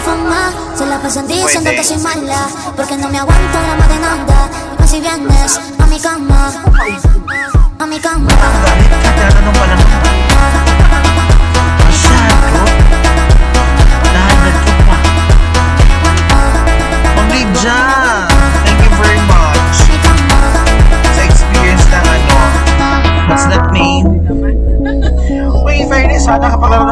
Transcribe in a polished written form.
fama. Se la pasan diciendo que soy mala, porque no me aguanto la más de nada. Y si vienes a mi cama, a mi cama. Tatanong pala naman. Masyado. Nahanap ko pa. Ma'am Lydia, thank you very much. Sa experience ng ano, what's that name? Uy, in fairness ha, nakapaglaro